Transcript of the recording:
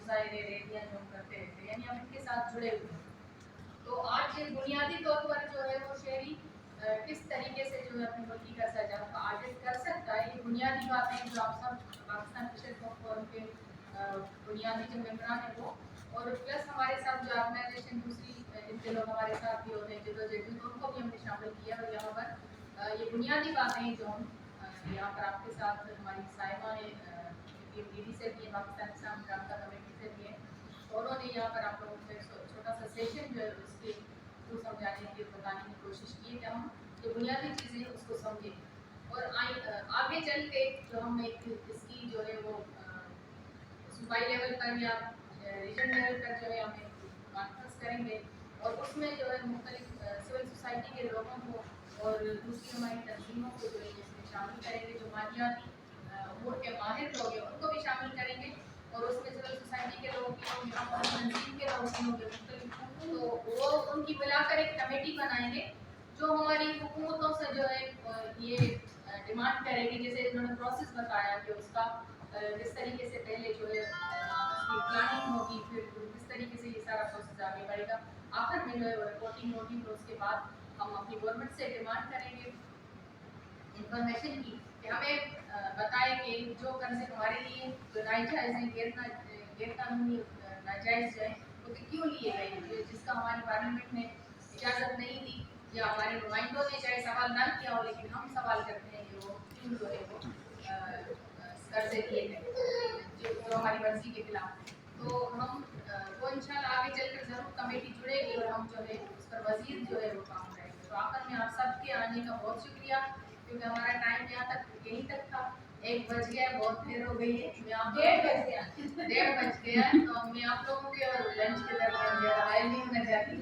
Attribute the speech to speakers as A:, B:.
A: مظاہرے ریلیاں جو ہم کرتے رہتے ہیں، یعنی ہم ان کے ساتھ جڑے ہوئے ہیں. تو آج بنیادی طور پر جو ہے وہ شہری کس طریقے سے جو ہے اپنی ملکی کا سجاد آگے کر سکتا ہے، یہ بنیادی باتیں جو آپ سب پاکستان فشر فورم کے بنیادی جو ممبران ہیں وہ، اور پلس ہمارے ساتھ جو آرگنائزیشن دوسری جن کے لوگ ہمارے ساتھ بھی ہوتے ہیں جدوجہد، ان کو بھی ہم نے شامل کیا. اور یہاں پر یہ بنیادی باتیں جو ہم یہاں پر آپ کے ساتھ ہماری صاحبہ ڈی ڈی سے بھی ہیں، پاکستان اسلام رابطہ کمیٹی سے بھی ہیں، اور انہوں نے یہاں پر آپ لوگوں کو ایک چھوٹا سا سیشن جو ہے اس کے تھرو سمجھانے کی بتانے کی کوشش کی ہے کہ ہم جو بنیادی چیزیں ہیں اس کو سمجھیں، اور آگے چل کے جو ہم اس کی جو ہے وہ صوبائی لیول پر یا ریجن لیول پر جو ہے ہم ایک کانفرنس کریں گے، اور اس میں جو ہے مختلف سول سوسائٹی کے لوگوں کو اور دوسری ہماری تنظیموں کو جو ہے اس میں شامل کریں گے، جو مالیاتی امور کے ماہر لوگ ہیں ان کو بھی شامل کریں گے، اور اس میں سول سوسائٹی کے لوگ بھی ہوں گے، ہم تنظیم کے لوگ بھی ہوں گے مختلف، تو وہ ان کی ملا کر ایک کمیٹی بنائیں گے جو ہماری حکومتوں سے جو ہے یہ ڈیمانڈ کرے گی، جیسے انہوں نے پروسیس بتایا کہ اس کا کس طریقے سے پہلے جو ہے اس کی پلاننگ ہوگی، پھر کس طریقے سے یہ سارا پروسیس آگے بڑھے گا، آخر میں جو ہے رپورٹنگ ہوگی. تو اس کے بعد ہم اپنی گورنمنٹ سے ڈیمانڈ کریں گے انفارمیشن کی کہ ہمیں بتائیں کہ جو کنسپٹ ہمارے لیے جو ناجائز ہیں، غیر قانونی ناجائز جو ہیں وہ کیوں لیے گئے، جس کا ہماری پارلیمنٹ نے اجازت نہیں دی، یا ہمارے نمائندوں نے چاہے سوال نہ کیا ہو لیکن ہم سوال کرتے ہیں کہ وہ کیوں جو ہے وہ قرضے دیے گئے جو ہماری مرضی کے خلاف. تو ہم وہ انشاءاللہ آگے چل کر ضرور کمیٹی جڑے گی اور ہم جو ہے اس پر مزید جو ہے وہ کام کریں گے. تو آخر میں آپ سب کے آنے کا بہت شکریہ، کیونکہ ہمارا ٹائم یہاں تک یہیں تک تھا. 1 بج گیا، بہت دیر ہو گئی ہے، 1:30 بج گیا، تو میں آپ لوگوں کے اور لنچ کے درمیان زیادہ حائل نہیں ہونا چاہتی.